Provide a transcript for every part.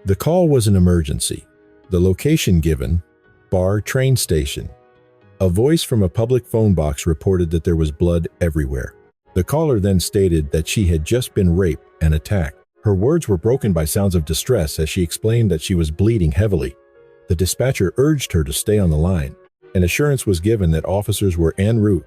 The call was an emergency. The location given, Bar train station. A voice from a public phone box reported that there was blood everywhere. The caller then stated that she had just been raped and attacked. Her words were broken by sounds of distress as she explained that she was bleeding heavily. The dispatcher urged her to stay on the line. An assurance was given that officers were en route,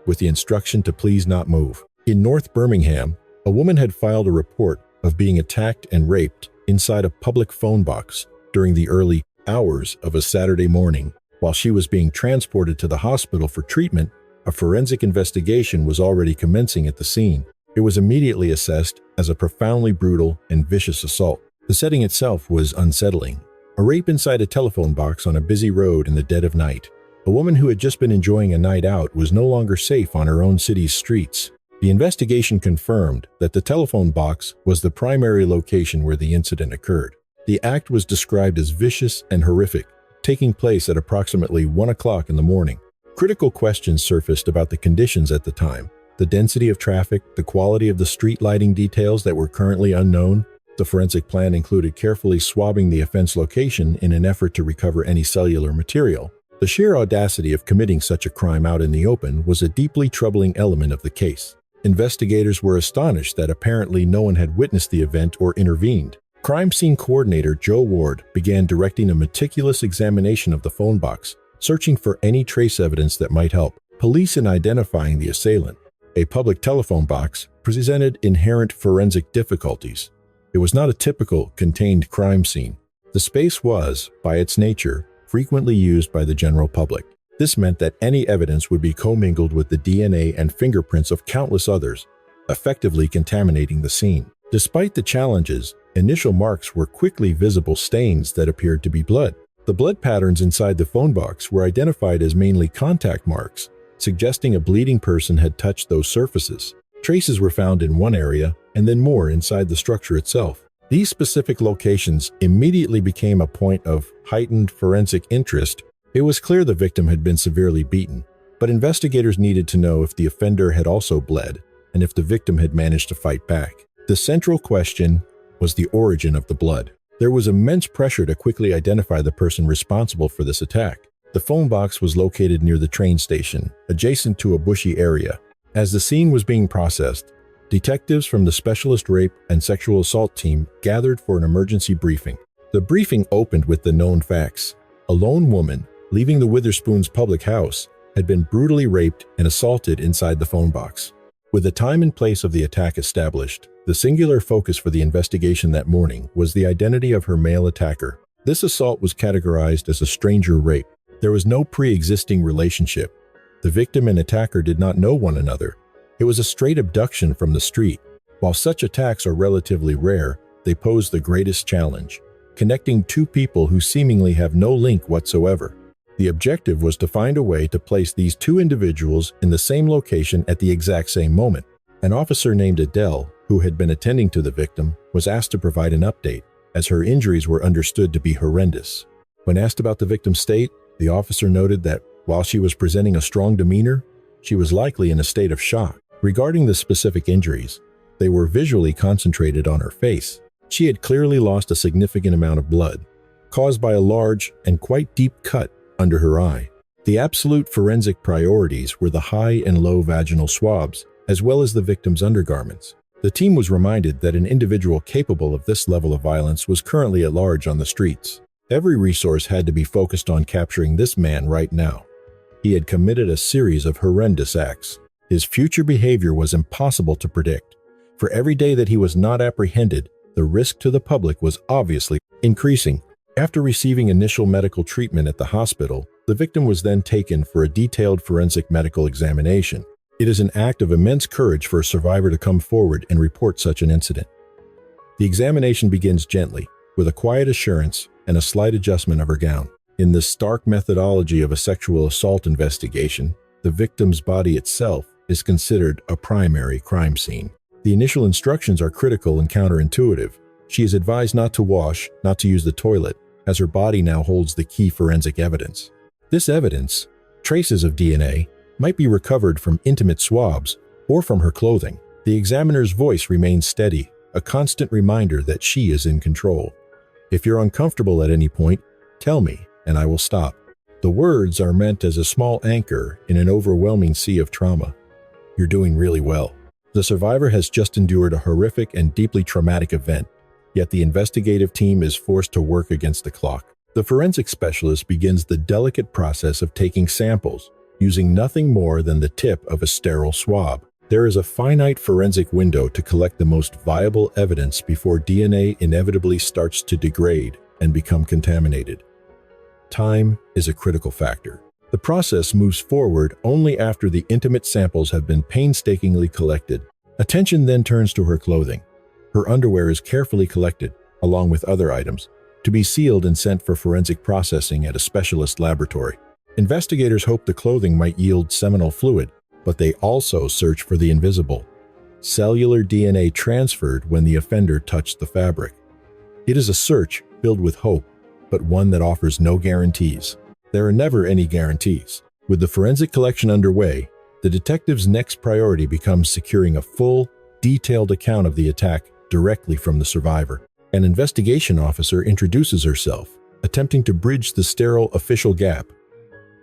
with the instruction to please not move. In North Birmingham, a woman had filed a report of being attacked and raped inside a public phone box during the early hours of a Saturday morning. While she was being transported to the hospital for treatment, a forensic investigation was already commencing at the scene. It was immediately assessed as a profoundly brutal and vicious assault. The setting itself was unsettling. A rape inside a telephone box on a busy road in the dead of night. A woman who had just been enjoying a night out was no longer safe on her own city's streets. The investigation confirmed that the telephone box was the primary location where the incident occurred. The act was described as vicious and horrific, taking place at approximately 1 o'clock in the morning. Critical questions surfaced about the conditions at the time, the density of traffic, the quality of the street lighting details that were currently unknown. The forensic plan included carefully swabbing the offense location in an effort to recover any cellular material. The sheer audacity of committing such a crime out in the open was a deeply troubling element of the case. Investigators were astonished that apparently no one had witnessed the event or intervened. Crime scene coordinator Joe Ward began directing a meticulous examination of the phone box, searching for any trace evidence that might help police in identifying the assailant. A public telephone box presented inherent forensic difficulties. It was not a typical contained crime scene. The space was, by its nature, frequently used by the general public. This meant that any evidence would be commingled with the DNA and fingerprints of countless others, effectively contaminating the scene. Despite the challenges, initial marks were quickly visible stains that appeared to be blood. The blood patterns inside the phone box were identified as mainly contact marks, suggesting a bleeding person had touched those surfaces. Traces were found in one area and then more inside the structure itself. These specific locations immediately became a point of heightened forensic interest. It was clear the victim had been severely beaten, but investigators needed to know if the offender had also bled and if the victim had managed to fight back. The central question was the origin of the blood. There was immense pressure to quickly identify the person responsible for this attack. The phone box was located near the train station, adjacent to a bushy area. As the scene was being processed, detectives from the Specialist Rape and Sexual Assault team gathered for an emergency briefing. The briefing opened with the known facts. A lone woman, leaving the Witherspoons' public house, had been brutally raped and assaulted inside the phone box. With the time and place of the attack established, the singular focus for the investigation that morning was the identity of her male attacker. This assault was categorized as a stranger rape. There was no pre-existing relationship. The victim and attacker did not know one another. It was a straight abduction from the street. While such attacks are relatively rare, they pose the greatest challenge, connecting two people who seemingly have no link whatsoever. The objective was to find a way to place these two individuals in the same location at the exact same moment. An officer named Adele, who had been attending to the victim, was asked to provide an update, as her injuries were understood to be horrendous. When asked about the victim's state, the officer noted that while she was presenting a strong demeanor, she was likely in a state of shock. Regarding the specific injuries, they were visually concentrated on her face. She had clearly lost a significant amount of blood, caused by a large and quite deep cut under her eye. The absolute forensic priorities were the high and low vaginal swabs, as well as the victim's undergarments. The team was reminded that an individual capable of this level of violence was currently at large on the streets. Every resource had to be focused on capturing this man right now. He had committed a series of horrendous acts. His future behavior was impossible to predict. For every day that he was not apprehended, the risk to the public was obviously increasing. After receiving initial medical treatment at the hospital, the victim was then taken for a detailed forensic medical examination. It is an act of immense courage for a survivor to come forward and report such an incident. The examination begins gently, with a quiet assurance and a slight adjustment of her gown. In the stark methodology of a sexual assault investigation, the victim's body itself is considered a primary crime scene. The initial instructions are critical and counterintuitive. She is advised not to wash, not to use the toilet, as her body now holds the key forensic evidence. This evidence, traces of DNA, might be recovered from intimate swabs or from her clothing. The examiner's voice remains steady, a constant reminder that she is in control. If you're uncomfortable at any point, tell me, and I will stop. The words are meant as a small anchor in an overwhelming sea of trauma. You're doing really well. The survivor has just endured a horrific and deeply traumatic event, yet the investigative team is forced to work against the clock. The forensic specialist begins the delicate process of taking samples, using nothing more than the tip of a sterile swab. There is a finite forensic window to collect the most viable evidence before DNA inevitably starts to degrade and become contaminated. Time is a critical factor. The process moves forward only after the intimate samples have been painstakingly collected. Attention then turns to her clothing. Her underwear is carefully collected, along with other items, to be sealed and sent for forensic processing at a specialist laboratory. Investigators hope the clothing might yield seminal fluid, but they also search for the invisible. Cellular DNA transferred when the offender touched the fabric. It is a search filled with hope, but one that offers no guarantees. There are never any guarantees. With the forensic collection underway, the detective's next priority becomes securing a full, detailed account of the attack directly from the survivor. An investigation officer introduces herself, attempting to bridge the sterile official gap.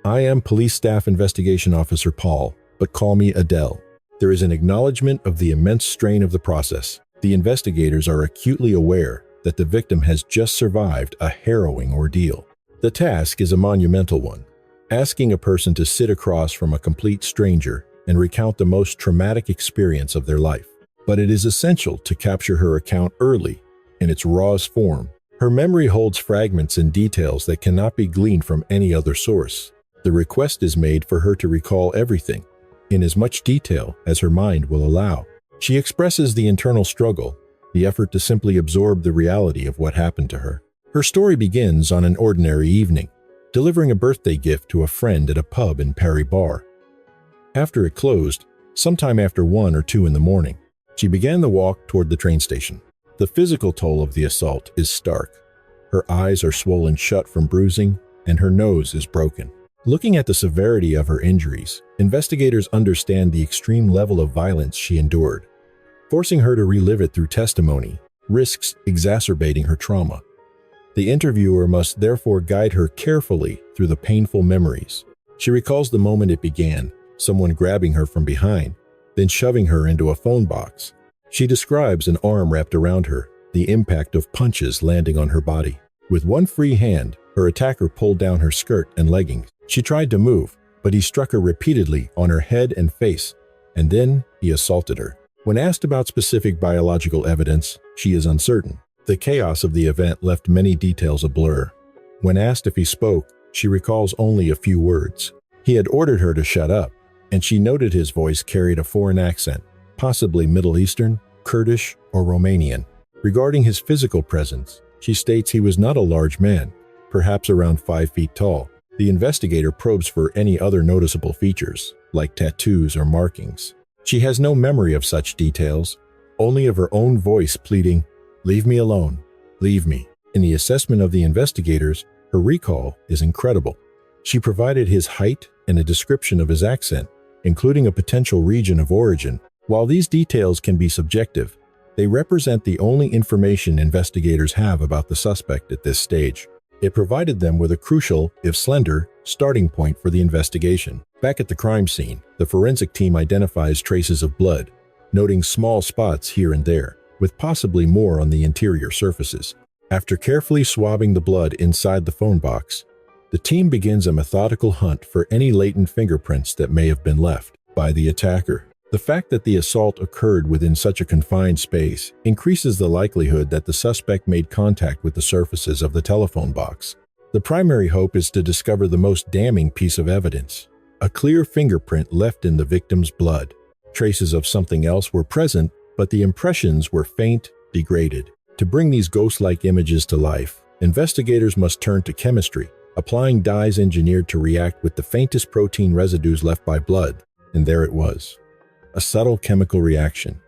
I am Police Staff Investigation Officer Paul, but call me Adele. There is an acknowledgement of the immense strain of the process. The investigators are acutely aware that the victim has just survived a harrowing ordeal. The task is a monumental one, asking a person to sit across from a complete stranger and recount the most traumatic experience of their life. But it is essential to capture her account early, in its rawest form. Her memory holds fragments and details that cannot be gleaned from any other source. The request is made for her to recall everything, in as much detail as her mind will allow. She expresses the internal struggle, the effort to simply absorb the reality of what happened to her. Her story begins on an ordinary evening, delivering a birthday gift to a friend at a pub in Perry Bar. After it closed, sometime after 1 or 2 in the morning, she began the walk toward the train station. The physical toll of the assault is stark. Her eyes are swollen shut from bruising, and her nose is broken. Looking at the severity of her injuries, investigators understand the extreme level of violence she endured. Forcing her to relive it through testimony risks exacerbating her trauma. The interviewer must therefore guide her carefully through the painful memories. She recalls the moment it began, someone grabbing her from behind, then shoving her into a phone box. She describes an arm wrapped around her, the impact of punches landing on her body. With one free hand, her attacker pulled down her skirt and leggings. She tried to move, but he struck her repeatedly on her head and face, and then he assaulted her. When asked about specific biological evidence, she is uncertain. The chaos of the event left many details a blur. When asked if he spoke, she recalls only a few words. He had ordered her to shut up, and she noted his voice carried a foreign accent, possibly Middle Eastern, Kurdish, or Romanian. Regarding his physical presence, she states he was not a large man, perhaps around 5 feet tall. The investigator probes for any other noticeable features, like tattoos or markings. She has no memory of such details, only of her own voice pleading, "Leave me alone, leave me." In the assessment of the investigators, her recall is incredible. She provided his height and a description of his accent, including a potential region of origin. While these details can be subjective, they represent the only information investigators have about the suspect at this stage. It provided them with a crucial, if slender, starting point for the investigation. Back at the crime scene, the forensic team identifies traces of blood, noting small spots here and there, with possibly more on the interior surfaces. After carefully swabbing the blood inside the phone box, the team begins a methodical hunt for any latent fingerprints that may have been left by the attacker. The fact that the assault occurred within such a confined space increases the likelihood that the suspect made contact with the surfaces of the telephone box. The primary hope is to discover the most damning piece of evidence, a clear fingerprint left in the victim's blood. Traces of something else were present, but the impressions were faint, degraded. To bring these ghost-like images to life, investigators must turn to chemistry, applying dyes engineered to react with the faintest protein residues left by blood, and there it was. A subtle chemical reaction,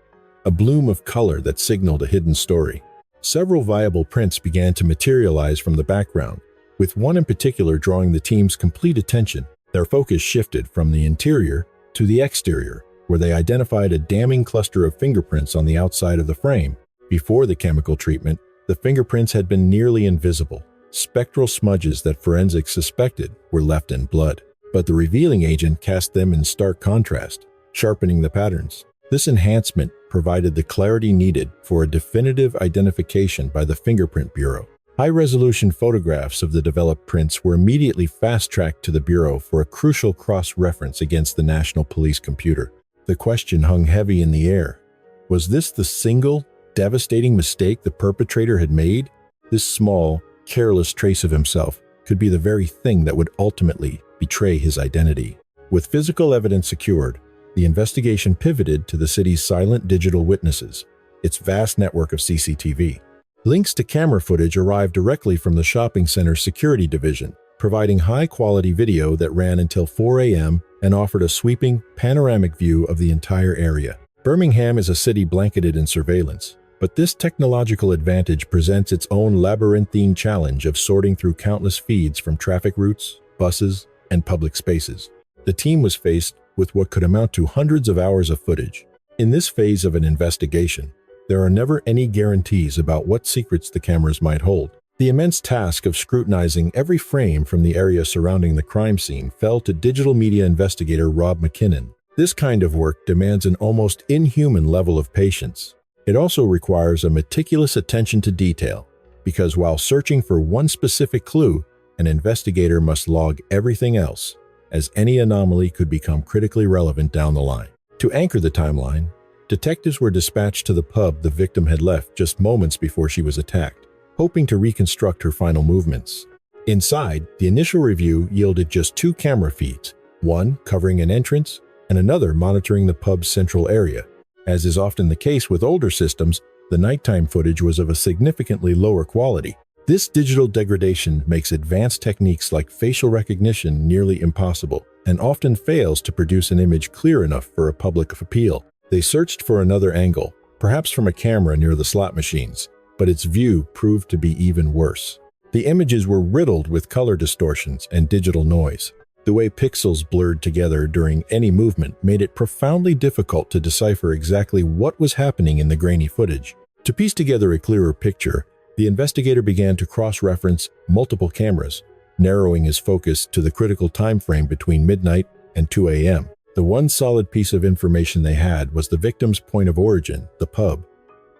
a bloom of color that signaled a hidden story. Several viable prints began to materialize from the background, with one in particular drawing the team's complete attention. Their focus shifted from the interior to the exterior, where they identified a damning cluster of fingerprints on the outside of the frame. Before the chemical treatment, the The fingerprints had been nearly invisible, spectral smudges that forensics suspected were left in blood. But the revealing agent cast them in stark contrast, sharpening the patterns. This enhancement provided the clarity needed for a definitive identification by the Fingerprint Bureau. High-resolution photographs of the developed prints were immediately fast-tracked to the Bureau for a crucial cross-reference against the National Police computer. The question hung heavy in the air. Was this the single, devastating mistake the perpetrator had made? This small, careless trace of himself could be the very thing that would ultimately betray his identity. With physical evidence secured, the investigation pivoted to the city's silent digital witnesses, its vast network of CCTV. Links to camera footage arrived directly from the shopping center's security division, providing high-quality video that ran until 4 a.m. and offered a sweeping, panoramic view of the entire area. Birmingham is a city blanketed in surveillance, but this technological advantage presents its own labyrinthine challenge of sorting through countless feeds from traffic routes, buses, and public spaces. The team was faced with what could amount to hundreds of hours of footage. In this phase of an investigation, there are never any guarantees about what secrets the cameras might hold. The immense task of scrutinizing every frame from the area surrounding the crime scene fell to digital media investigator Rob McKinnon. This kind of work demands an almost inhuman level of patience. It also requires a meticulous attention to detail, because while searching for one specific clue, an investigator must log everything else, as any anomaly could become critically relevant down the line. To anchor the timeline, detectives were dispatched to the pub the victim had left just moments before she was attacked, hoping to reconstruct her final movements. Inside, the initial review yielded just 2 camera feeds, one covering an entrance and another monitoring the pub's central area. As is often the case with older systems, the nighttime footage was of a significantly lower quality. This digital degradation makes advanced techniques like facial recognition nearly impossible and often fails to produce an image clear enough for a public appeal. They searched for another angle, perhaps from a camera near the slot machines, but its view proved to be even worse. The images were riddled with color distortions and digital noise. The way pixels blurred together during any movement made it profoundly difficult to decipher exactly what was happening in the grainy footage. To piece together a clearer picture, the investigator began to cross-reference multiple cameras, narrowing his focus to the critical time frame between midnight and 2 a.m. The one solid piece of information they had was the victim's point of origin, the pub.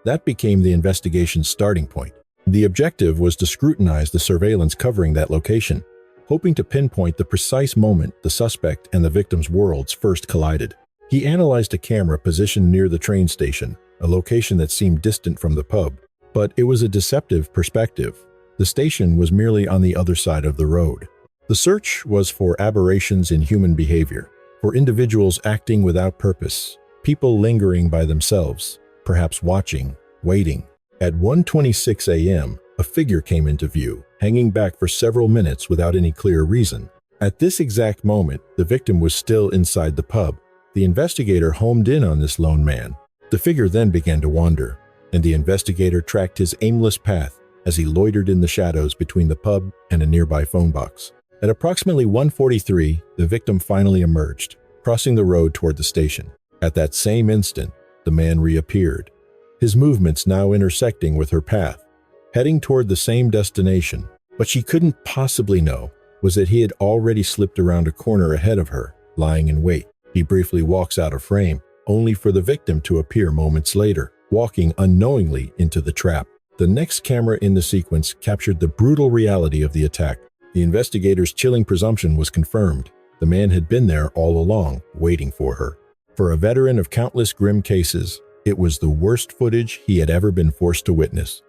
That became the investigation's starting point. The objective was to scrutinize the surveillance covering that location, hoping to pinpoint the precise moment the suspect and the victim's worlds first collided. He analyzed a camera positioned near the train station, a location that seemed distant from the pub. But it was a deceptive perspective. The station was merely on the other side of the road. The search was for aberrations in human behavior, for individuals acting without purpose, people lingering by themselves, perhaps watching, waiting. At 1:26 a.m., a figure came into view, hanging back for several minutes without any clear reason. At this exact moment, the victim was still inside the pub. The investigator homed in on this lone man. The figure then began to wander, and the investigator tracked his aimless path as he loitered in the shadows between the pub and a nearby phone box. At approximately 1:43, the victim finally emerged, crossing the road toward the station. At that same instant, the man reappeared, his movements now intersecting with her path, heading toward the same destination. What she couldn't possibly know was that he had already slipped around a corner ahead of her, lying in wait. He briefly walks out of frame, only for the victim to appear moments later, walking unknowingly into the trap. The next camera in the sequence captured the brutal reality of the attack. The investigator's chilling presumption was confirmed. The man had been there all along, waiting for her. For a veteran of countless grim cases, it was the worst footage he had ever been forced to witness,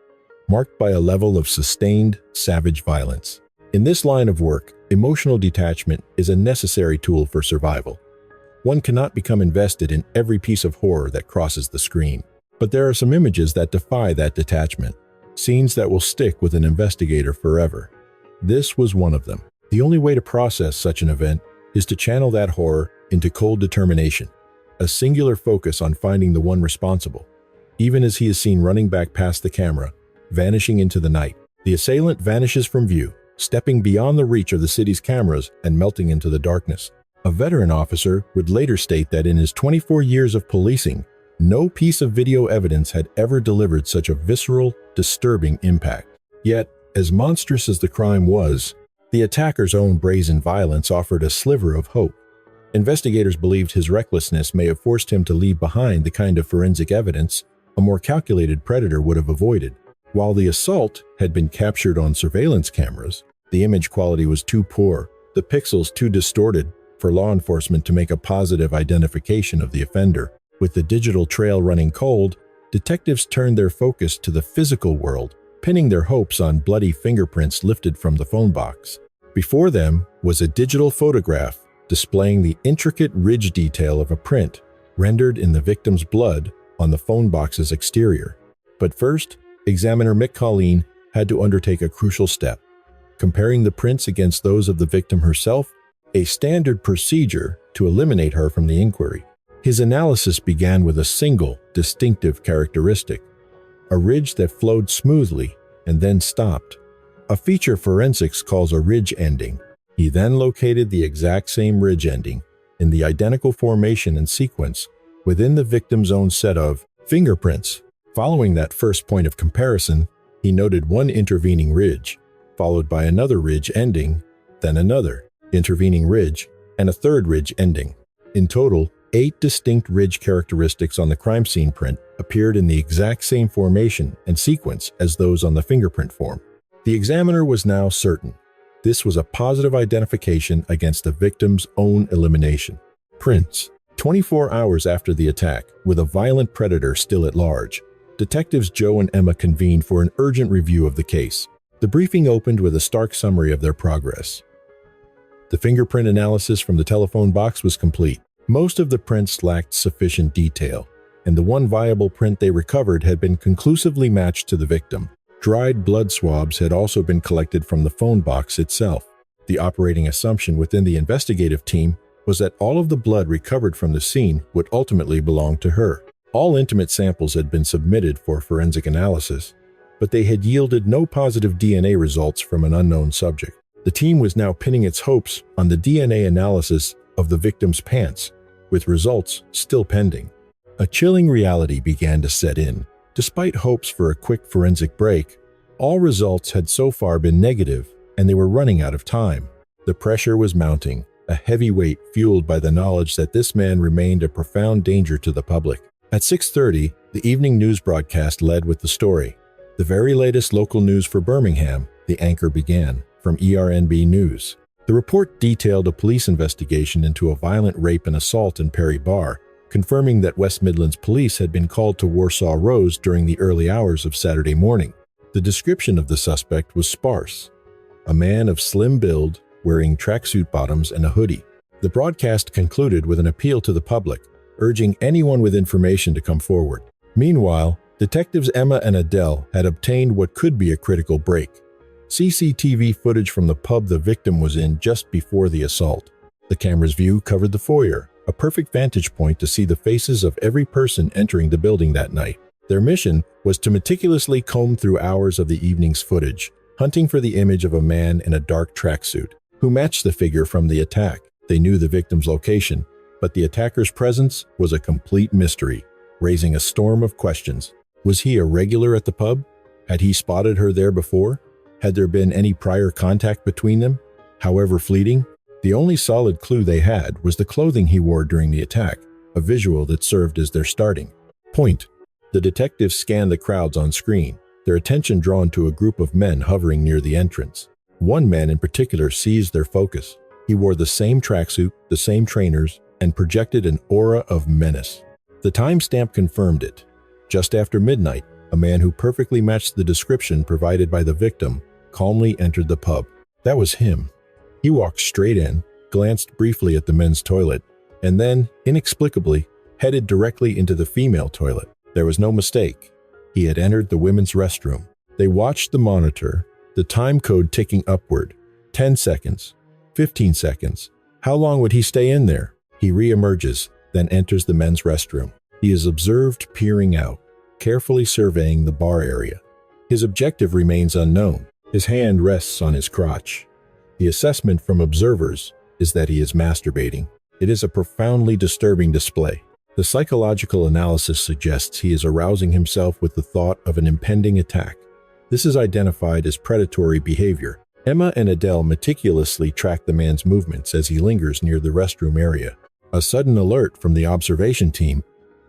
marked by a level of sustained, savage violence. In this line of work, emotional detachment is a necessary tool for survival. One cannot become invested in every piece of horror that crosses the screen. But there are some images that defy that detachment, scenes that will stick with an investigator forever. This was one of them. The only way to process such an event is to channel that horror into cold determination, a singular focus on finding the one responsible. Even as he is seen running back past the camera, vanishing into the night, the assailant vanishes from view, stepping beyond the reach of the city's cameras and melting into the darkness. A veteran officer would later state that in his 24 years of policing, No piece of video evidence had ever delivered such a visceral, disturbing impact. Yet, as monstrous as the crime was, the attacker's own brazen violence offered a sliver of hope. Investigators believed his recklessness may have forced him to leave behind the kind of forensic evidence a more calculated predator would have avoided. While the assault had been captured on surveillance cameras, the image quality was too poor, the pixels too distorted for law enforcement to make a positive identification of the offender. With the digital trail running cold, detectives turned their focus to the physical world, pinning their hopes on bloody fingerprints lifted from the phone box. Before them was a digital photograph displaying the intricate ridge detail of a print rendered in the victim's blood on the phone box's exterior. But first, examiner Mick Colleen had to undertake a crucial step, comparing the prints against those of the victim herself, a standard procedure to eliminate her from the inquiry. His analysis began with a single, distinctive characteristic, a ridge that flowed smoothly and then stopped, a feature forensics calls a ridge ending. He then located the exact same ridge ending in the identical formation and sequence within the victim's own set of fingerprints. Following that first point of comparison, he noted one intervening ridge, followed by another ridge ending, then another intervening ridge, and a third ridge ending. In total, 8 distinct ridge characteristics on the crime scene print appeared in the exact same formation and sequence as those on the fingerprint form. The examiner was now certain this was a positive identification against the victim's own elimination. Prints. 24 hours after the attack, with a violent predator still at large, Detectives Joe and Emma convened for an urgent review of the case. The briefing opened with a stark summary of their progress. The fingerprint analysis from the telephone box was complete. Most of the prints lacked sufficient detail, and the one viable print they recovered had been conclusively matched to the victim. Dried blood swabs had also been collected from the phone box itself. The operating assumption within the investigative team was that all of the blood recovered from the scene would ultimately belong to her. All intimate samples had been submitted for forensic analysis, but they had yielded no positive DNA results from an unknown subject. The team was now pinning its hopes on the DNA analysis of the victim's pants, with results still pending. A chilling reality began to set in. Despite hopes for a quick forensic break, all results had so far been negative, and they were running out of time. The pressure was mounting, a heavy weight fueled by the knowledge that this man remained a profound danger to the public. At 6:30, the evening news broadcast led with the story. The very latest local news for Birmingham, the anchor began, from ERNB News. The report detailed a police investigation into a violent rape and assault in Perry Bar, confirming that West Midlands police had been called to Warsaw Rose during the early hours of Saturday morning. The description of the suspect was sparse. A man of slim build, wearing tracksuit bottoms and a hoodie. The broadcast concluded with an appeal to the public, urging anyone with information to come forward. Meanwhile, detectives Emma and Adele had obtained what could be a critical break: CCTV footage from the pub the victim was in just before the assault. The camera's view covered the foyer, a perfect vantage point to see the faces of every person entering the building that night. Their mission was to meticulously comb through hours of the evening's footage, hunting for the image of a man in a dark tracksuit, who matched the figure from the attack. They knew the victim's location, but the attacker's presence was a complete mystery, raising a storm of questions. Was he a regular at the pub? Had he spotted her there before? Had there been any prior contact between them, however fleeting? The only solid clue they had was the clothing he wore during the attack, a visual that served as their starting point. The detectives scanned the crowds on screen, their attention drawn to a group of men hovering near the entrance. One man in particular seized their focus. He wore the same tracksuit, the same trainers, and projected an aura of menace. The timestamp confirmed it. Just after midnight, a man who perfectly matched the description provided by the victim calmly entered the pub. That was him. He walked straight in, glanced briefly at the men's toilet, and then, inexplicably, headed directly into the female toilet. There was no mistake. He had entered the women's restroom. They watched the monitor, the time code ticking upward. 10 seconds. 15 seconds. How long would he stay in there? He re-emerges, then enters the men's restroom. He is observed peering out, carefully surveying the bar area. His objective remains unknown. His hand rests on his crotch. The assessment from observers is that he is masturbating. It is a profoundly disturbing display. The psychological analysis suggests he is arousing himself with the thought of an impending attack. This is identified as predatory behavior. Emma and Adele meticulously track the man's movements as he lingers near the restroom area. A sudden alert from the observation team.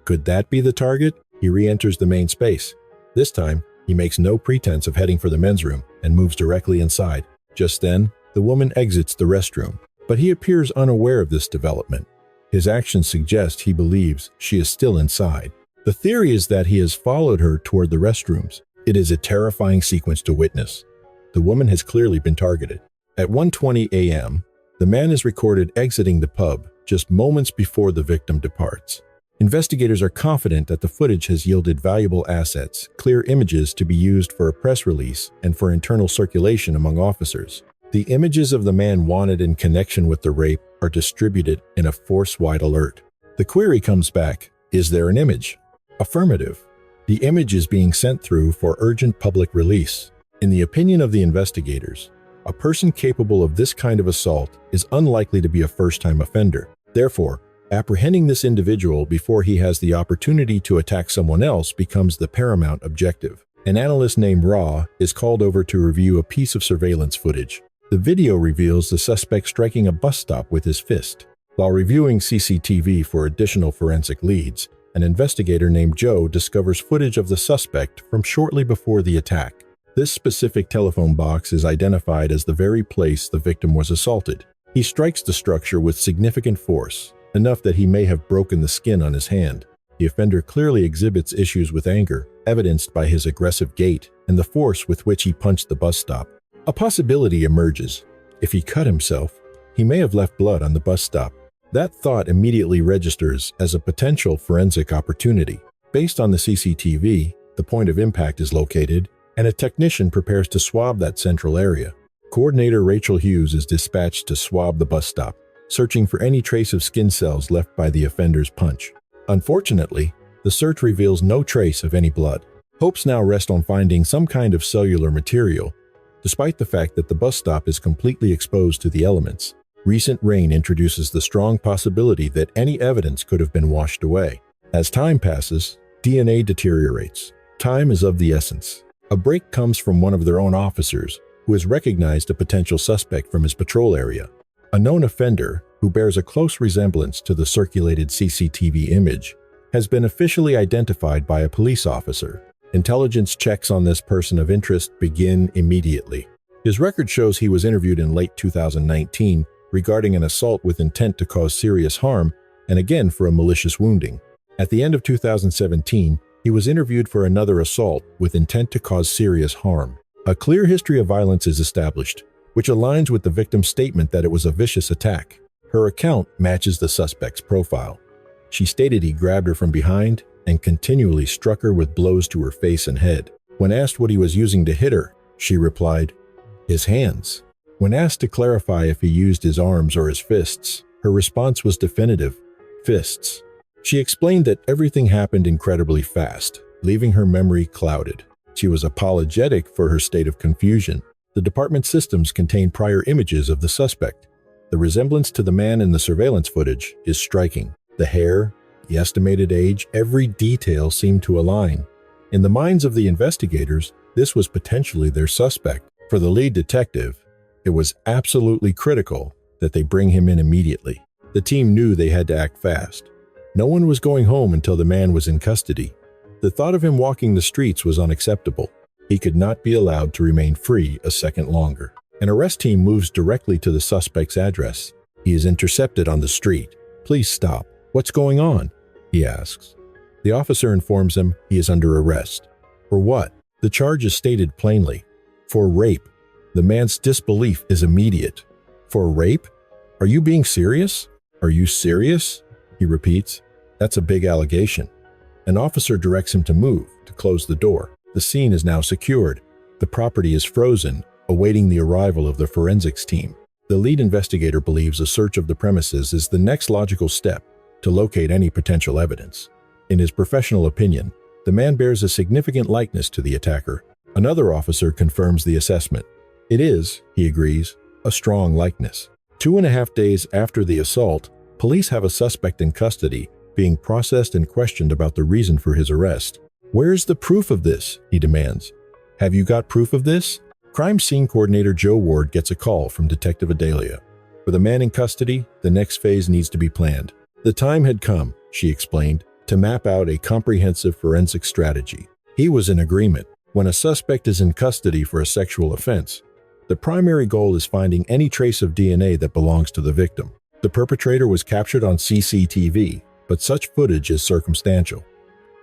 Could that be the target? He re-enters the main space. This time, he makes no pretense of heading for the men's room and moves directly inside. Just then, the woman exits the restroom, but he appears unaware of this development. His actions suggest he believes she is still inside. The theory is that he has followed her toward the restrooms. It is a terrifying sequence to witness. The woman has clearly been targeted. At 1:20 a.m., the man is recorded exiting the pub just moments before the victim departs. Investigators are confident that the footage has yielded valuable assets, clear images to be used for a press release and for internal circulation among officers. The images of the man wanted in connection with the rape are distributed in a force-wide alert. The query comes back, is there an image? Affirmative. The image is being sent through for urgent public release. In the opinion of the investigators, a person capable of this kind of assault is unlikely to be a first-time offender. Therefore, apprehending this individual before he has the opportunity to attack someone else becomes the paramount objective. An analyst named Ra is called over to review a piece of surveillance footage. The video reveals the suspect striking a bus stop with his fist. While reviewing CCTV for additional forensic leads, an investigator named Joe discovers footage of the suspect from shortly before the attack. This specific telephone box is identified as the very place the victim was assaulted. He strikes the structure with significant force, enough that he may have broken the skin on his hand. The offender clearly exhibits issues with anger, evidenced by his aggressive gait and the force with which he punched the bus stop. A possibility emerges. If he cut himself, he may have left blood on the bus stop. That thought immediately registers as a potential forensic opportunity. Based on the CCTV, the point of impact is located, and a technician prepares to swab that central area. Coordinator Rachel Hughes is dispatched to swab the bus stop, searching for any trace of skin cells left by the offender's punch. Unfortunately, the search reveals no trace of any blood. Hopes now rest on finding some kind of cellular material, despite the fact that the bus stop is completely exposed to the elements. Recent rain introduces the strong possibility that any evidence could have been washed away. As time passes, DNA deteriorates. Time is of the essence. A break comes from one of their own officers, who has recognized a potential suspect from his patrol area. A known offender, who bears a close resemblance to the circulated CCTV image, has been officially identified by a police officer. Intelligence checks on this person of interest begin immediately. His record shows he was interviewed in late 2019 regarding an assault with intent to cause serious harm and again for a malicious wounding. At the end of 2017, he was interviewed for another assault with intent to cause serious harm. A clear history of violence is established, which aligns with the victim's statement that it was a vicious attack. Her account matches the suspect's profile. She stated he grabbed her from behind and continually struck her with blows to her face and head. When asked what he was using to hit her, she replied, "His hands." When asked to clarify if he used his arms or his fists, her response was definitive, fists. She explained that everything happened incredibly fast, leaving her memory clouded. She was apologetic for her state of confusion. The department's systems contain prior images of the suspect. The resemblance to the man in the surveillance footage is striking. The hair, the estimated age, every detail seemed to align. In the minds of the investigators, this was potentially their suspect. For the lead detective, it was absolutely critical that they bring him in immediately. The team knew they had to act fast. No one was going home until the man was in custody. The thought of him walking the streets was unacceptable. He could not be allowed to remain free a second longer. An arrest team moves directly to the suspect's address. He is intercepted on the street. "Please stop. What's going on?" he asks. The officer informs him he is under arrest. For what? The charge is stated plainly. For rape. The man's disbelief is immediate. For rape? Are you being serious? Are you serious? He repeats. That's a big allegation. An officer directs him to move, to close the door. The scene is now secured. The property is frozen, awaiting the arrival of the forensics team. The lead investigator believes a search of the premises is the next logical step to locate any potential evidence. In his professional opinion, the man bears a significant likeness to the attacker. Another officer confirms the assessment. It is, he agrees, a strong likeness. 2.5 days after the assault, police have a suspect in custody being processed and questioned about the reason for his arrest. "Where's the proof of this?" he demands. "Have you got proof of this?" Crime scene coordinator Joe Ward gets a call from Detective Adelia. With a man in custody, the next phase needs to be planned. The time had come, she explained, to map out a comprehensive forensic strategy. He was in agreement. When a suspect is in custody for a sexual offense, the primary goal is finding any trace of DNA that belongs to the victim. The perpetrator was captured on CCTV, but such footage is circumstantial.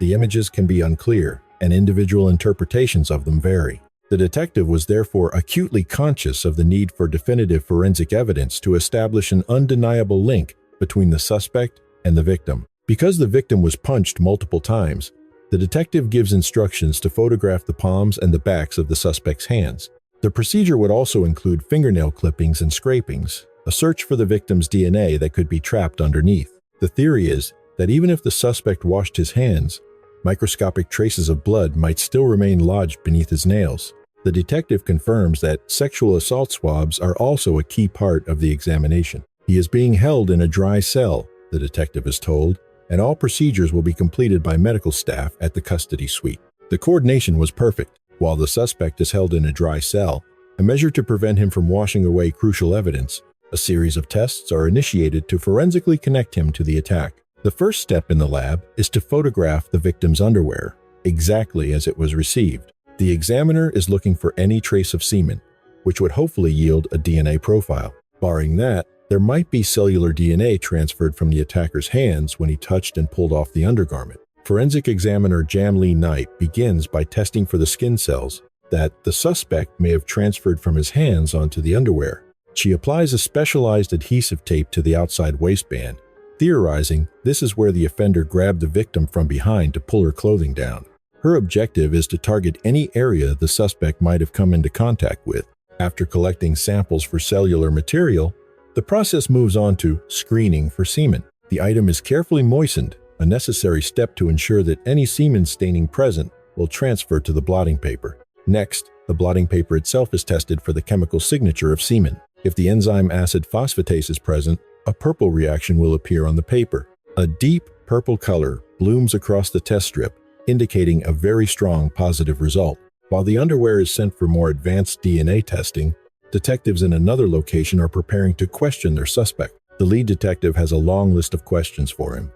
The images can be unclear, and individual interpretations of them vary. The detective was therefore acutely conscious of the need for definitive forensic evidence to establish an undeniable link between the suspect and the victim. Because the victim was punched multiple times, the detective gives instructions to photograph the palms and the backs of the suspect's hands. The procedure would also include fingernail clippings and scrapings, a search for the victim's DNA that could be trapped underneath. The theory is that even if the suspect washed his hands, microscopic traces of blood might still remain lodged beneath his nails. The detective confirms that sexual assault swabs are also a key part of the examination. He is being held in a dry cell, the detective is told, and all procedures will be completed by medical staff at the custody suite. The coordination was perfect. While the suspect is held in a dry cell, a measure to prevent him from washing away crucial evidence, a series of tests are initiated to forensically connect him to the attack. The first step in the lab is to photograph the victim's underwear, exactly as it was received. The examiner is looking for any trace of semen, which would hopefully yield a DNA profile. Barring that, there might be cellular DNA transferred from the attacker's hands when he touched and pulled off the undergarment. Forensic examiner Jamlee Knight begins by testing for the skin cells that the suspect may have transferred from his hands onto the underwear. She applies a specialized adhesive tape to the outside waistband, theorizing this is where the offender grabbed the victim from behind to pull her clothing down. Her objective is to target any area the suspect might have come into contact with. After collecting samples for cellular material, the process moves on to screening for semen. The item is carefully moistened, a necessary step to ensure that any semen staining present will transfer to the blotting paper. Next, the blotting paper itself is tested for the chemical signature of semen. If the enzyme acid phosphatase is present, a purple reaction will appear on the paper. A deep purple color blooms across the test strip, indicating a very strong positive result. While the underwear is sent for more advanced DNA testing, detectives in another location are preparing to question their suspect. The lead detective has a long list of questions for him.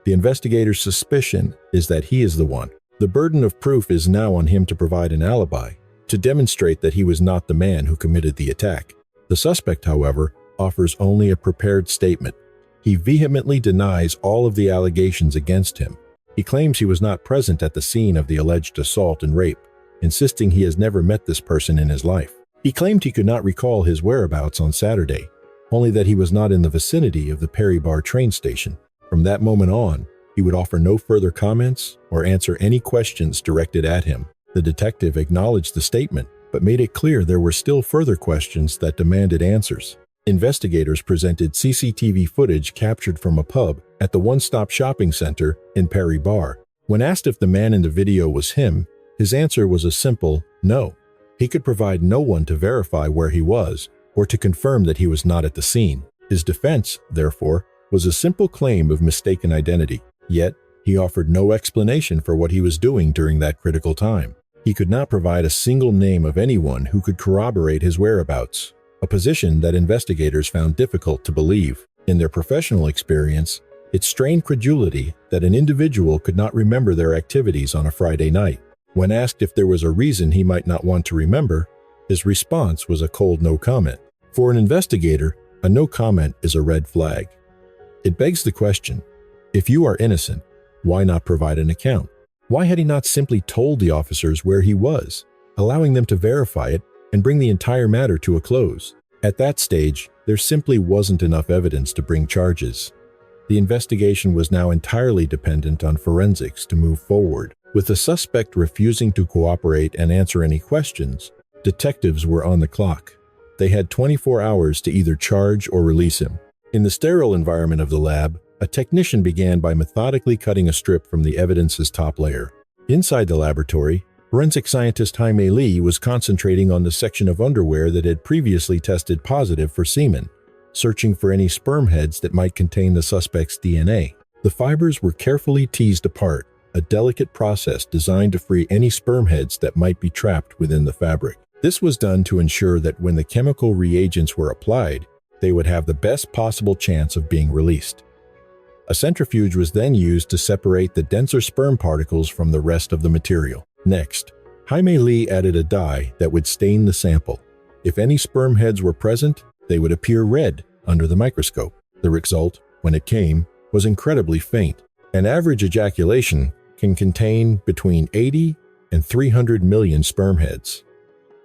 The investigator's suspicion is that he is the one. The burden of proof is now on him to provide an alibi, to demonstrate that he was not the man who committed the attack. The suspect, however, offers only a prepared statement. He vehemently denies all of the allegations against him. He claims he was not present at the scene of the alleged assault and rape, insisting he has never met this person in his life. He claimed he could not recall his whereabouts on Saturday, only that he was not in the vicinity of the Perry Bar train station. From that moment on, he would offer no further comments or answer any questions directed at him. The detective acknowledged the statement, but made it clear there were still further questions that demanded answers. Investigators presented CCTV footage captured from a pub at the one-stop shopping center in Perry Bar. When asked if the man in the video was him, his answer was a simple no. He could provide no one to verify where he was or to confirm that he was not at the scene. His defense, therefore, was a simple claim of mistaken identity. Yet, he offered no explanation for what he was doing during that critical time. He could not provide a single name of anyone who could corroborate his whereabouts, a position that investigators found difficult to believe. In their professional experience, it strained credulity that an individual could not remember their activities on a Friday night. When asked if there was a reason he might not want to remember, his response was a cold no comment. For an investigator, a no comment is a red flag. It begs the question, if you are innocent, why not provide an account? Why had he not simply told the officers where he was, allowing them to verify it and bring the entire matter to a close? At that stage, there simply wasn't enough evidence to bring charges. The investigation was now entirely dependent on forensics to move forward. With the suspect refusing to cooperate and answer any questions, detectives were on the clock. They had 24 hours to either charge or release him. In the sterile environment of the lab, a technician began by methodically cutting a strip from the evidence's top layer. Inside the laboratory, forensic scientist Jaime Lee was concentrating on the section of underwear that had previously tested positive for semen, searching for any sperm heads that might contain the suspect's DNA. The fibers were carefully teased apart, a delicate process designed to free any sperm heads that might be trapped within the fabric. This was done to ensure that when the chemical reagents were applied, they would have the best possible chance of being released. A centrifuge was then used to separate the denser sperm particles from the rest of the material. Next, Jaime Lee added a dye that would stain the sample. If any sperm heads were present, they would appear red under the microscope. The result, when it came, was incredibly faint. An average ejaculation can contain between 80 and 300 million sperm heads.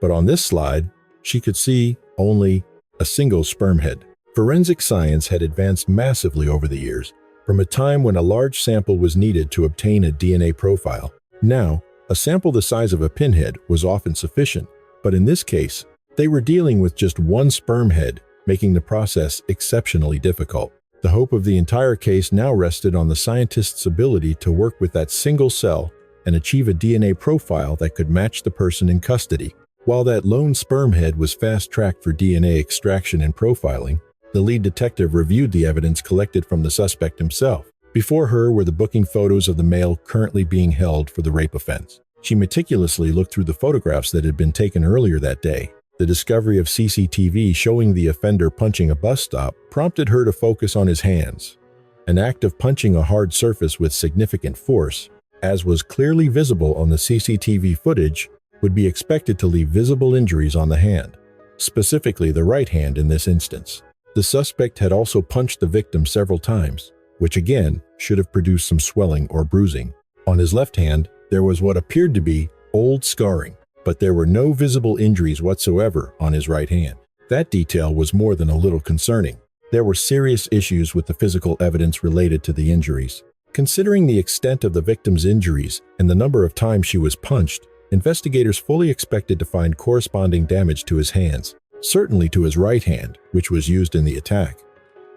But on this slide, she could see only a single sperm head. Forensic science had advanced massively over the years, from a time when a large sample was needed to obtain a DNA profile. Now, a sample the size of a pinhead was often sufficient, but in this case, they were dealing with just one sperm head, making the process exceptionally difficult. The hope of the entire case now rested on the scientists' ability to work with that single cell and achieve a DNA profile that could match the person in custody. While that lone sperm head was fast-tracked for DNA extraction and profiling, the lead detective reviewed the evidence collected from the suspect himself. Before her were the booking photos of the male currently being held for the rape offense. She meticulously looked through the photographs that had been taken earlier that day. The discovery of CCTV showing the offender punching a bus stop prompted her to focus on his hands. An act of punching a hard surface with significant force, as was clearly visible on the CCTV footage, would be expected to leave visible injuries on the hand, specifically the right hand in this instance. The suspect had also punched the victim several times, which again should have produced some swelling or bruising. On his left hand, there was what appeared to be old scarring, but there were no visible injuries whatsoever on his right hand. That detail was more than a little concerning. There were serious issues with the physical evidence related to the injuries. Considering the extent of the victim's injuries and the number of times she was punched, investigators fully expected to find corresponding damage to his hands, certainly to his right hand, which was used in the attack.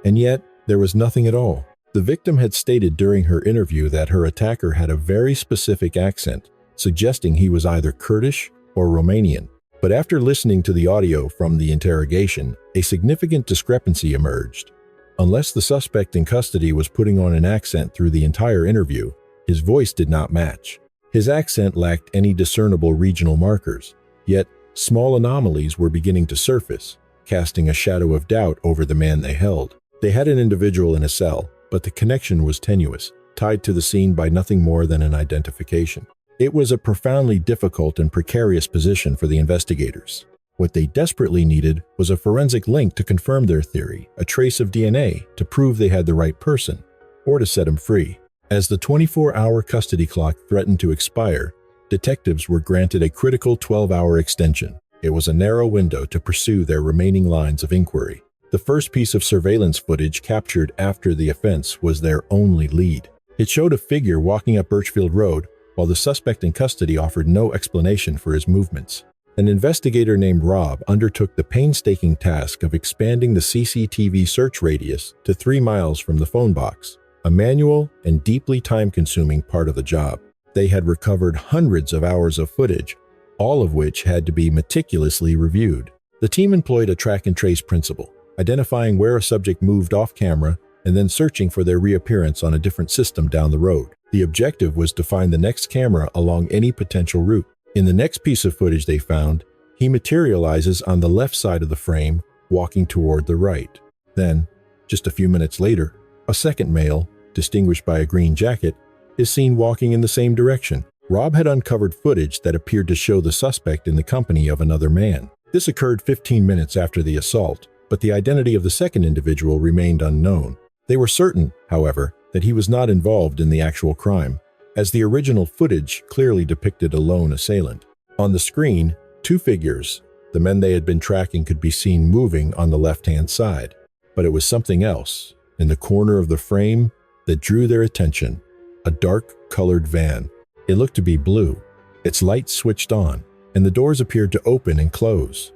And yet, there was nothing at all. The victim had stated during her interview that her attacker had a very specific accent, suggesting he was either Kurdish or Romanian. But after listening to the audio from the interrogation, a significant discrepancy emerged. Unless the suspect in custody was putting on an accent through the entire interview, his voice did not match. His accent lacked any discernible regional markers, yet small anomalies were beginning to surface, casting a shadow of doubt over the man they held. They had an individual in a cell, but the connection was tenuous, tied to the scene by nothing more than an identification. It was a profoundly difficult and precarious position for the investigators. What they desperately needed was a forensic link to confirm their theory, a trace of DNA to prove they had the right person, or to set him free. As the 24-hour custody clock threatened to expire, detectives were granted a critical 12-hour extension. It was a narrow window to pursue their remaining lines of inquiry. The first piece of surveillance footage captured after the offense was their only lead. It showed a figure walking up Birchfield Road, while the suspect in custody offered no explanation for his movements. An investigator named Rob undertook the painstaking task of expanding the CCTV search radius to 3 miles from the phone box, a manual and deeply time-consuming part of the job. They had recovered hundreds of hours of footage, all of which had to be meticulously reviewed. The team employed a track-and-trace principle, identifying where a subject moved off camera and then searching for their reappearance on a different system down the road. The objective was to find the next camera along any potential route. In the next piece of footage they found, he materializes on the left side of the frame, walking toward the right. Then, just a few minutes later, a second male, distinguished by a green jacket, is seen walking in the same direction. Rob had uncovered footage that appeared to show the suspect in the company of another man. This occurred 15 minutes after the assault, but the identity of the second individual remained unknown. They were certain, however, that he was not involved in the actual crime, as the original footage clearly depicted a lone assailant. On the screen, 2 figures, the men they had been tracking, could be seen moving on the left-hand side. But it was something else, in the corner of the frame, that drew their attention: a dark-colored van. It looked to be blue, its lights switched on, and the doors appeared to open and close.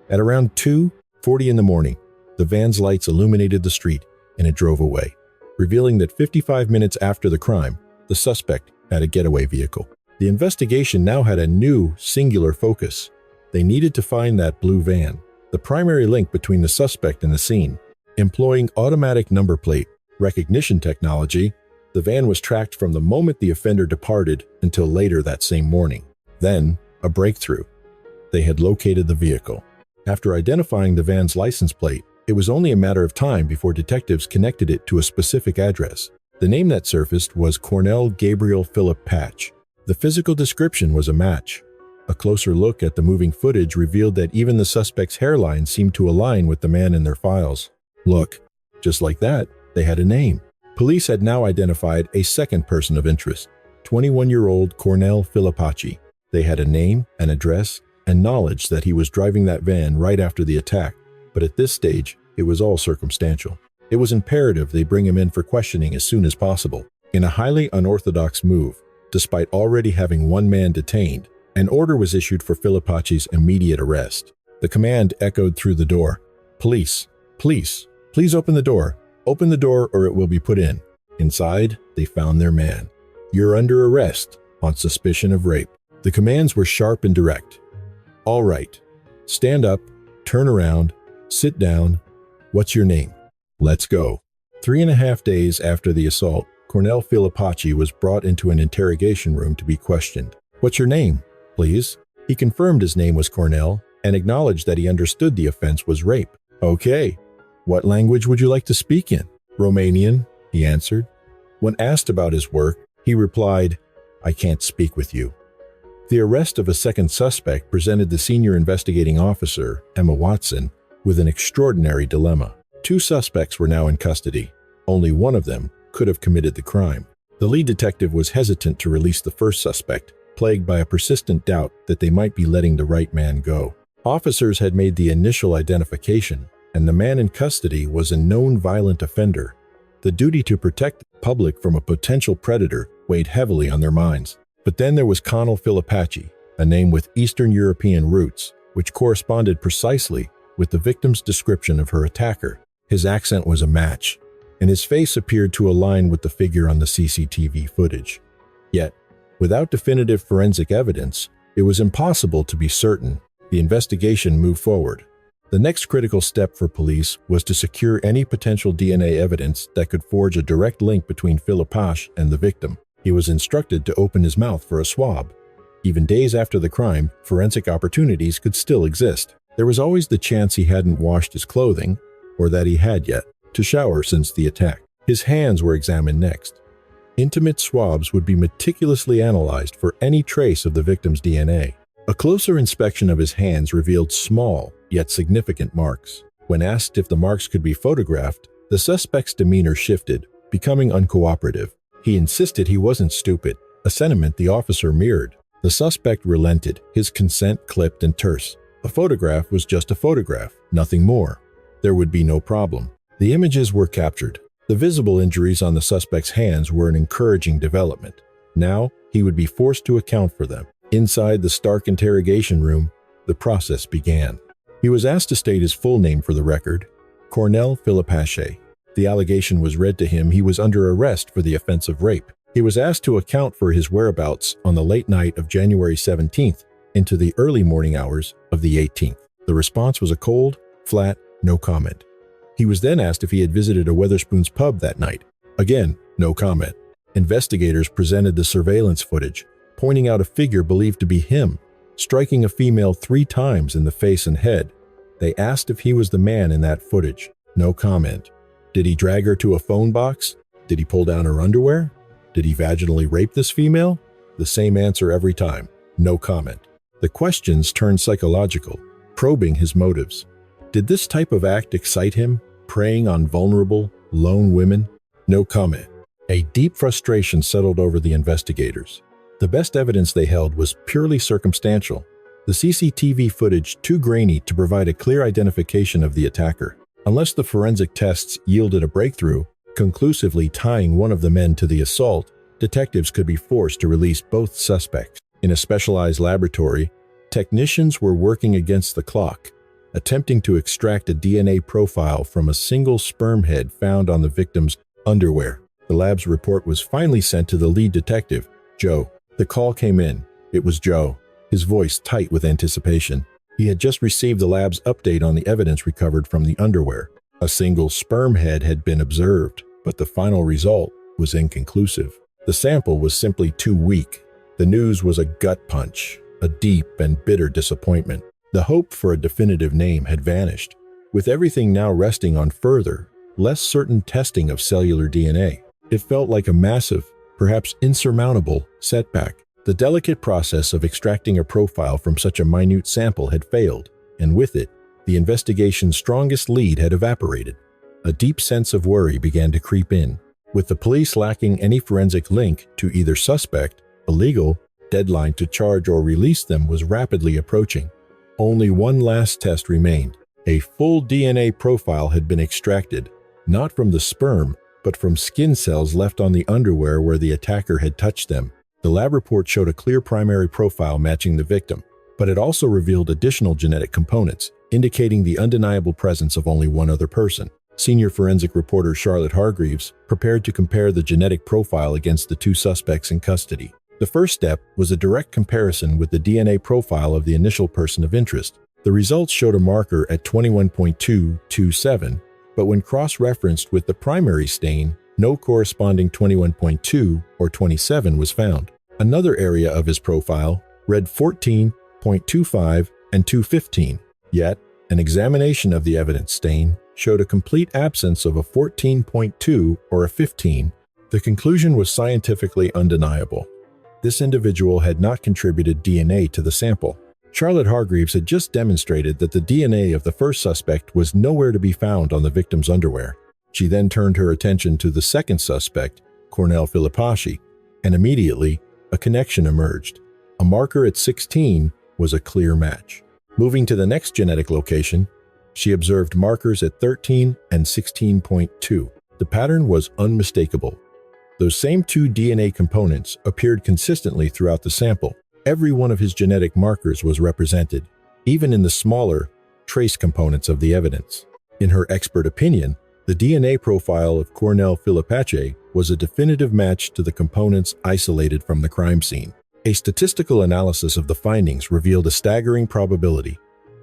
At around 2:40 in the morning, the van's lights illuminated the street, and it drove away, revealing that 55 minutes after the crime, the suspect had a getaway vehicle. The investigation now had a new, singular focus. They needed to find that blue van, the primary link between the suspect and the scene. Employing automatic number plate recognition technology, the van was tracked from the moment the offender departed until later that same morning. Then, a breakthrough. They had located the vehicle. After identifying the van's license plate, it was only a matter of time before detectives connected it to a specific address. The name that surfaced was Cornell Gabriel Philip Patch. The physical description was a match. A closer look at the moving footage revealed that even the suspect's hairline seemed to align with the man in their files. Look, just like that, they had a name. Police had now identified a second person of interest, 21-year-old Cornell Filipacci. They had a name, an address, and knowledge that he was driving that van right after the attack. But at this stage, it was all circumstantial. It was imperative they bring him in for questioning as soon as possible. In a highly unorthodox move, despite already having one man detained, an order was issued for Filipacci's immediate arrest. The command echoed through the door. Police, please open the door. Open the door or it will be put in. Inside, they found their man. You're under arrest on suspicion of rape. The commands were sharp and direct. All right, stand up, turn around, sit down. What's your name? Let's go. 3.5 days after the assault, Cornell Filipacci was brought into an interrogation room to be questioned. What's your name, please? He confirmed his name was Cornell and acknowledged that he understood the offense was rape. Okay. What language would you like to speak in? Romanian, he answered. When asked about his work, he replied, I can't speak with you. The arrest of a second suspect presented the senior investigating officer, Emma Watson, with an extraordinary dilemma. 2 suspects were now in custody. Only one of them could have committed the crime. The lead detective was hesitant to release the first suspect, plagued by a persistent doubt that they might be letting the right man go. Officers had made the initial identification, and the man in custody was a known violent offender. The duty to protect the public from a potential predator weighed heavily on their minds. But then there was Cornell Filipacci, a name with Eastern European roots, which corresponded precisely with the victim's description of her attacker. His accent was a match, and his face appeared to align with the figure on the CCTV footage. Yet, without definitive forensic evidence, it was impossible to be certain. The investigation moved forward. The next critical step for police was to secure any potential DNA evidence that could forge a direct link between Filipacci and the victim. He was instructed to open his mouth for a swab. Even days after the crime, forensic opportunities could still exist. There was always the chance he hadn't washed his clothing, or that he had yet to shower since the attack. His hands were examined next. Intimate swabs would be meticulously analyzed for any trace of the victim's DNA. A closer inspection of his hands revealed small, yet significant marks. When asked if the marks could be photographed, the suspect's demeanor shifted, becoming uncooperative. He insisted he wasn't stupid, a sentiment the officer mirrored. The suspect relented, his consent clipped and terse. A photograph was just a photograph, nothing more. There would be no problem. The images were captured. The visible injuries on the suspect's hands were an encouraging development. Now, he would be forced to account for them. Inside the stark interrogation room, the process began. He was asked to state his full name for the record, Cornell Filipacci. The allegation was read to him. He was under arrest for the offense of rape. He was asked to account for his whereabouts on the late night of January 17th into the early morning hours of the 18th. The response was a cold, flat, no comment. He was then asked if he had visited a Wetherspoons pub that night. Again, no comment. Investigators presented the surveillance footage, pointing out a figure believed to be him, striking a female 3 times in the face and head. They asked if he was the man in that footage. No comment. Did he drag her to a phone box? Did he pull down her underwear? Did he vaginally rape this female? The same answer every time. No comment. The questions turned psychological, probing his motives. Did this type of act excite him, preying on vulnerable, lone women? No comment. A deep frustration settled over the investigators. The best evidence they held was purely circumstantial. The CCTV footage too grainy to provide a clear identification of the attacker. Unless the forensic tests yielded a breakthrough, conclusively tying one of the men to the assault, detectives could be forced to release both suspects. In a specialized laboratory, technicians were working against the clock, attempting to extract a DNA profile from a single sperm head found on the victim's underwear. The lab's report was finally sent to the lead detective, Joe. The call came in. It was Joe, his voice tight with anticipation. He had just received the lab's update on the evidence recovered from the underwear. A single sperm head had been observed. but the final result was inconclusive. The sample was simply too weak. The news was a gut punch, a deep and bitter disappointment. The hope for a definitive name had vanished, with everything now resting on further, less certain testing of cellular DNA. It felt like a massive, perhaps insurmountable, setback. The delicate process of extracting a profile from such a minute sample had failed, and with it, the investigation's strongest lead had evaporated. A deep sense of worry began to creep in. With the police lacking any forensic link to either suspect, a legal deadline to charge or release them was rapidly approaching. Only one last test remained. A full DNA profile had been extracted, not from the sperm, but from skin cells left on the underwear where the attacker had touched them. The lab report showed a clear primary profile matching the victim, but it also revealed additional genetic components, indicating the undeniable presence of only one other person. Senior forensic reporter Charlotte Hargreaves prepared to compare the genetic profile against the two suspects in custody. The first step was a direct comparison with the DNA profile of the initial person of interest. The results showed a marker at 21.227, but when cross-referenced with the primary stain, no corresponding 21.2 or 27 was found. Another area of his profile read 14.25 and 215, yet an examination of the evidence stain showed a complete absence of a 14.2 or a 15. The conclusion was scientifically undeniable. This individual had not contributed DNA to the sample. Charlotte Hargreaves had just demonstrated that the DNA of the first suspect was nowhere to be found on the victim's underwear. She then turned her attention to the second suspect, Cornell Filipacci, and immediately a connection emerged. A marker at 16 was a clear match. Moving to the next genetic location, she observed markers at 13 and 16.2. The pattern was unmistakable. Those same two DNA components appeared consistently throughout the sample. Every one of his genetic markers was represented, even in the smaller, trace components of the evidence. In her expert opinion, the DNA profile of Cornell Filipacci was a definitive match to the components isolated from the crime scene. A statistical analysis of the findings revealed a staggering probability.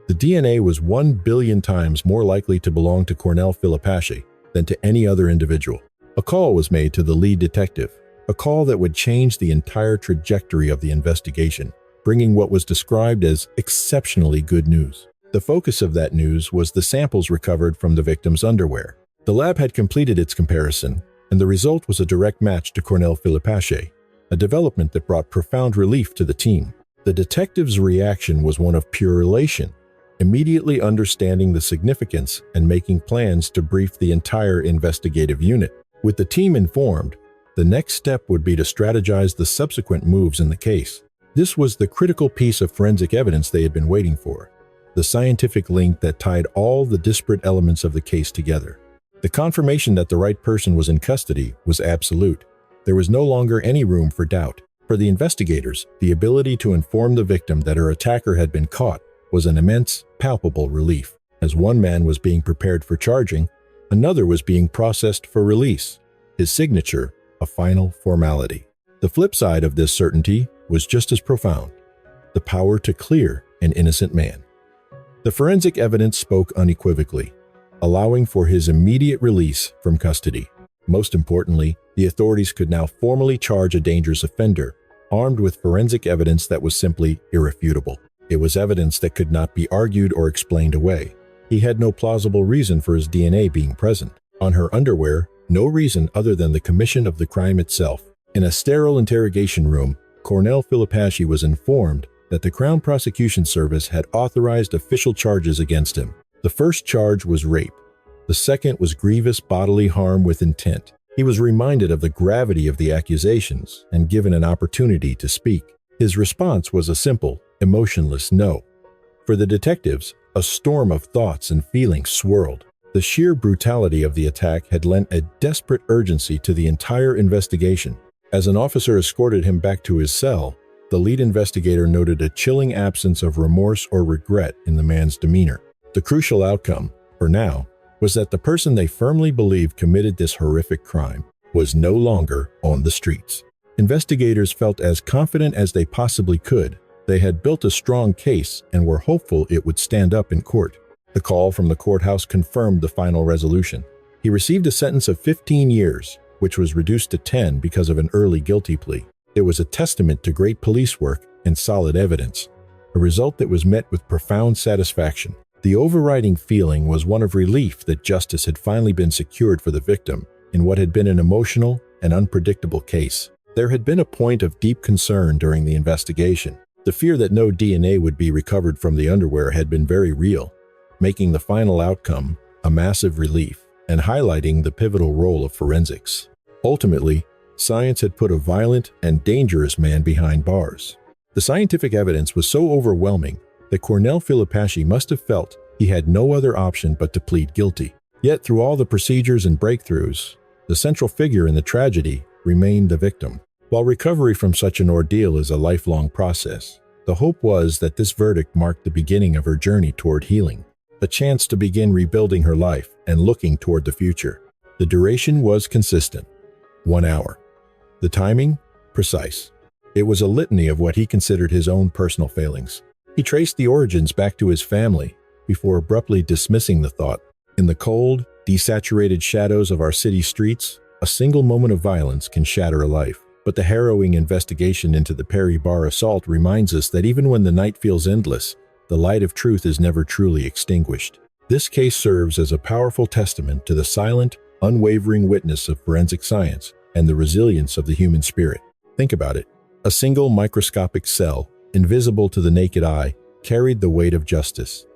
The DNA was 1 billion times more likely to belong to Cornell Filipacci than to any other individual. A call was made to the lead detective, a call that would change the entire trajectory of the investigation, bringing what was described as exceptionally good news. The focus of that news was the samples recovered from the victim's underwear. The lab had completed its comparison, and the result was a direct match to Cornell Filipacci, a development that brought profound relief to the team. The detective's reaction was one of pure elation, immediately understanding the significance and making plans to brief the entire investigative unit. With the team informed, the next step would be to strategize the subsequent moves in the case. This was the critical piece of forensic evidence they had been waiting for, the scientific link that tied all the disparate elements of the case together. The confirmation that the right person was in custody was absolute. There was no longer any room for doubt. For the investigators, the ability to inform the victim that her attacker had been caught was an immense, palpable relief. As one man was being prepared for charging, another was being processed for release, his signature a final formality. The flip side of this certainty was just as profound: the power to clear an innocent man. The forensic evidence spoke unequivocally, allowing for his immediate release from custody. Most importantly, the authorities could now formally charge a dangerous offender, armed with forensic evidence that was simply irrefutable. It was evidence that could not be argued or explained away. He had no plausible reason for his DNA being present. On her underwear, no reason other than the commission of the crime itself. In a sterile interrogation room, Cornell Filipacci was informed that the Crown Prosecution Service had authorized official charges against him. The first charge was rape. The second was grievous bodily harm with intent. He was reminded of the gravity of the accusations and given an opportunity to speak. His response was a simple, emotionless no. For the detectives, a storm of thoughts and feelings swirled. The sheer brutality of the attack had lent a desperate urgency to the entire investigation. As an officer escorted him back to his cell, the lead investigator noted a chilling absence of remorse or regret in the man's demeanor. The crucial outcome, for now, was that the person they firmly believed committed this horrific crime was no longer on the streets. Investigators felt as confident as they possibly could. They had built a strong case and were hopeful it would stand up in court. The call from the courthouse confirmed the final resolution. He received a sentence of 15 years, which was reduced to 10 because of an early guilty plea. It was a testament to great police work and solid evidence, a result that was met with profound satisfaction. The overriding feeling was one of relief that justice had finally been secured for the victim in what had been an emotional and unpredictable case. There had been a point of deep concern during the investigation. The fear that no DNA would be recovered from the underwear had been very real, making the final outcome a massive relief and highlighting the pivotal role of forensics. Ultimately, science had put a violent and dangerous man behind bars. The scientific evidence was so overwhelming that Cornell Filipaschi must have felt he had no other option but to plead guilty. Yet through all the procedures and breakthroughs, the central figure in the tragedy remained the victim. While recovery from such an ordeal is a lifelong process, the hope was that this verdict marked the beginning of her journey toward healing, a chance to begin rebuilding her life and looking toward the future. The duration was consistent, 1 hour. The timing, precise. It was a litany of what he considered his own personal failings. He traced the origins back to his family before abruptly dismissing the thought. In the cold, desaturated shadows of our city streets, a single moment of violence can shatter a life. But the harrowing investigation into the Perry Bar assault reminds us that even when the night feels endless, the light of truth is never truly extinguished. This case serves as a powerful testament to the silent, unwavering witness of forensic science and the resilience of the human spirit. Think about it. A single microscopic cell, invisible to the naked eye, carried the weight of justice.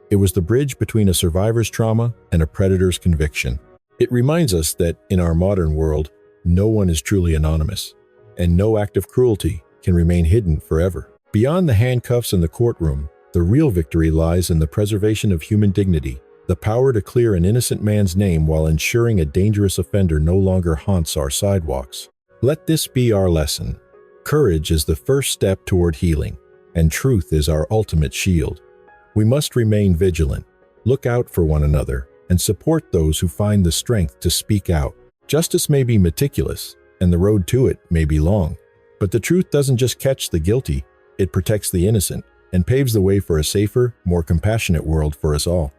It was the bridge between a survivor's trauma and a predator's conviction. It reminds us that, in our modern world, no one is truly anonymous, and no act of cruelty can remain hidden forever. Beyond the handcuffs in the courtroom, the real victory lies in the preservation of human dignity, the power to clear an innocent man's name while ensuring a dangerous offender no longer haunts our sidewalks. Let this be our lesson. Courage is the first step toward healing, and truth is our ultimate shield. We must remain vigilant, look out for one another, and support those who find the strength to speak out. Justice may be meticulous, and the road to it may be long, but the truth doesn't just catch the guilty, it protects the innocent and paves the way for a safer, more compassionate world for us all.